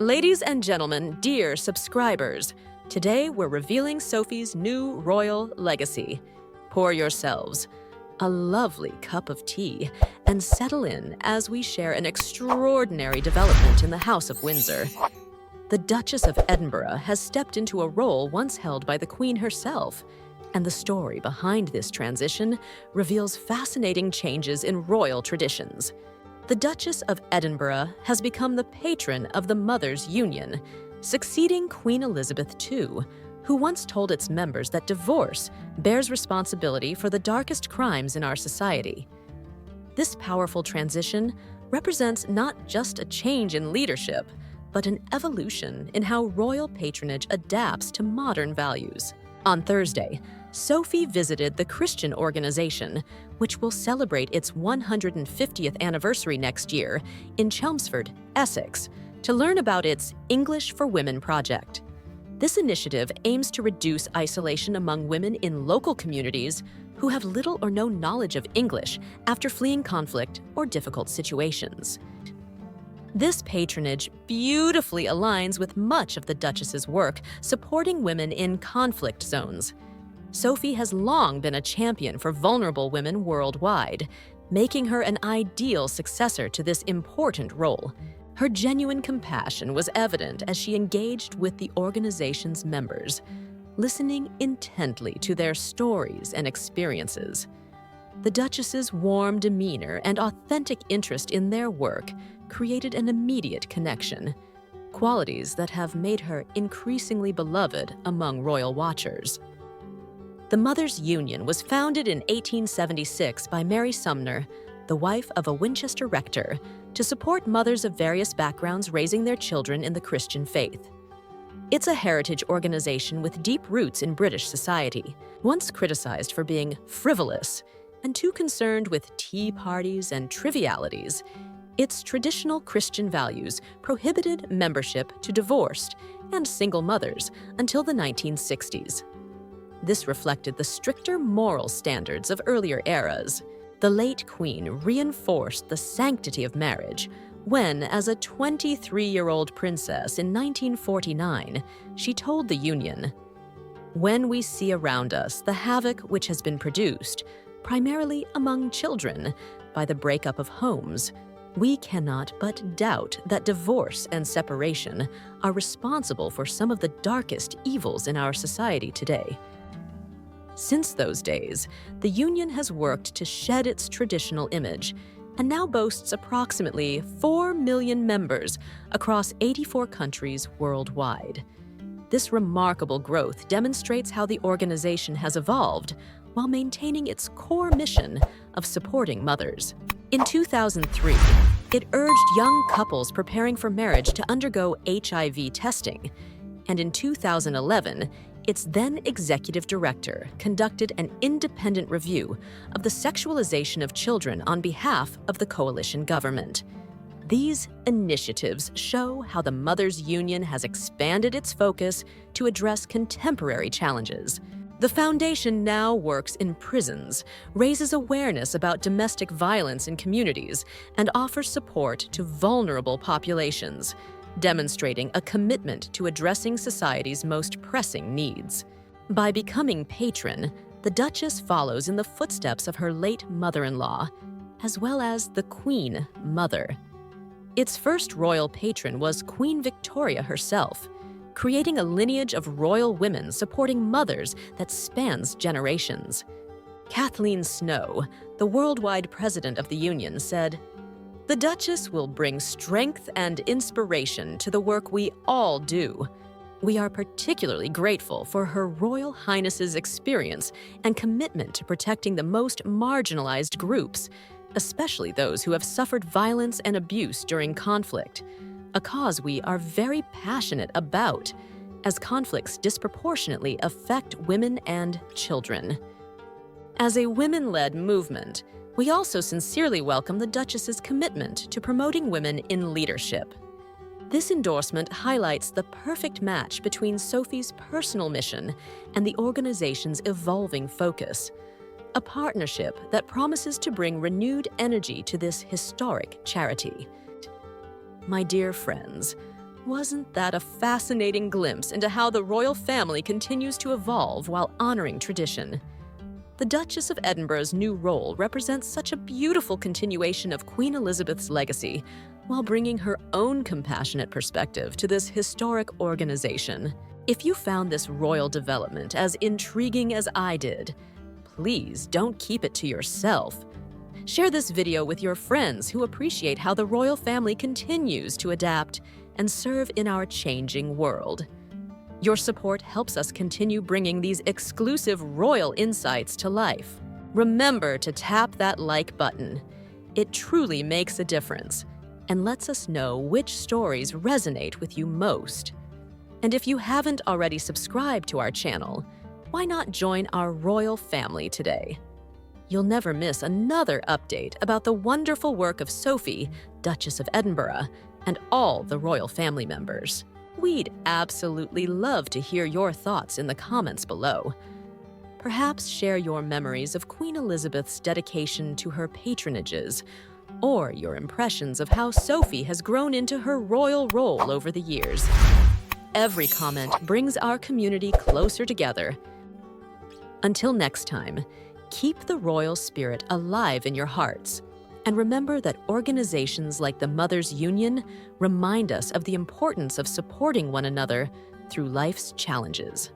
Ladies and gentlemen, dear subscribers, today we're revealing Sophie's new royal legacy. Pour yourselves a lovely cup of tea and settle in as we share an extraordinary development in the House of Windsor. The Duchess of Edinburgh has stepped into a role once held by the Queen herself, and the story behind this transition reveals fascinating changes in royal traditions. The Duchess of Edinburgh has become the patron of the Mothers' Union, succeeding Queen Elizabeth II, who once told its members that divorce bears responsibility for the darkest crimes in our society. This powerful transition represents not just a change in leadership, but an evolution in how royal patronage adapts to modern values. On Thursday, Sophie visited the Christian organization, which will celebrate its 150th anniversary next year, in Chelmsford, Essex, to learn about its English for Women project. This initiative aims to reduce isolation among women in local communities who have little or no knowledge of English after fleeing conflict or difficult situations. This patronage beautifully aligns with much of the Duchess's work supporting women in conflict zones. Sophie has long been a champion for vulnerable women worldwide, making her an ideal successor to this important role. Her genuine compassion was evident as she engaged with the organization's members, listening intently to their stories and experiences. The Duchess's warm demeanor and authentic interest in their work created an immediate connection, qualities that have made her increasingly beloved among royal watchers. The Mothers' Union was founded in 1876 by Mary Sumner, the wife of a Winchester rector, to support mothers of various backgrounds raising their children in the Christian faith. It's a heritage organization with deep roots in British society, once criticized for being frivolous and too concerned with tea parties and trivialities. Its traditional Christian values prohibited membership to divorced and single mothers until the 1960s. This reflected the stricter moral standards of earlier eras. The late Queen reinforced the sanctity of marriage when, as a 23-year-old princess in 1949, she told the Union, "When we see around us the havoc which has been produced, primarily among children, by the breakup of homes, we cannot but doubt that divorce and separation are responsible for some of the darkest evils in our society today." Since those days, the Union has worked to shed its traditional image and now boasts approximately 4 million members across 84 countries worldwide. This remarkable growth demonstrates how the organization has evolved while maintaining its core mission of supporting mothers. In 2003, it urged young couples preparing for marriage to undergo HIV testing, and in 2011, its then executive director conducted an independent review of the sexualization of children on behalf of the coalition government. These initiatives show how the Mothers' Union has expanded its focus to address contemporary challenges. The foundation now works in prisons, raises awareness about domestic violence in communities, and offers support to vulnerable populations, demonstrating a commitment to addressing society's most pressing needs. By becoming patron, the Duchess follows in the footsteps of her late mother-in-law, as well as the Queen Mother. Its first royal patron was Queen Victoria herself, creating a lineage of royal women supporting mothers that spans generations. Kathleen Snow, the worldwide president of the Union, said, "The Duchess will bring strength and inspiration to the work we all do. We are particularly grateful for Her Royal Highness's experience and commitment to protecting the most marginalized groups, especially those who have suffered violence and abuse during conflict, a cause we are very passionate about, as conflicts disproportionately affect women and children." As a women-led movement, we also sincerely welcome the Duchess's commitment to promoting women in leadership. This endorsement highlights the perfect match between Sophie's personal mission and the organization's evolving focus, a partnership that promises to bring renewed energy to this historic charity. My dear friends, Wasn't that a fascinating glimpse into how the royal family continues to evolve while honoring tradition? The Duchess of Edinburgh's new role represents such a beautiful continuation of Queen Elizabeth's legacy, while bringing her own compassionate perspective to this historic organization. If you found this royal development as intriguing as I did, please don't keep it to yourself. Share this video with your friends who appreciate how the royal family continues to adapt and serve in our changing world. Your support helps us continue bringing these exclusive royal insights to life. Remember to tap that like button. It truly makes a difference and lets us know which stories resonate with you most. And if you haven't already subscribed to our channel, why not join our royal family today? You'll never miss another update about the wonderful work of Sophie, Duchess of Edinburgh, and all the royal family members. We'd absolutely love to hear your thoughts in the comments below. Perhaps share your memories of Queen Elizabeth's dedication to her patronages, or your impressions of how Sophie has grown into her royal role over the years. Every comment brings our community closer together. Until next time, keep the royal spirit alive in your hearts, and remember that organizations like the Mothers Union remind us of the importance of supporting one another through life's challenges.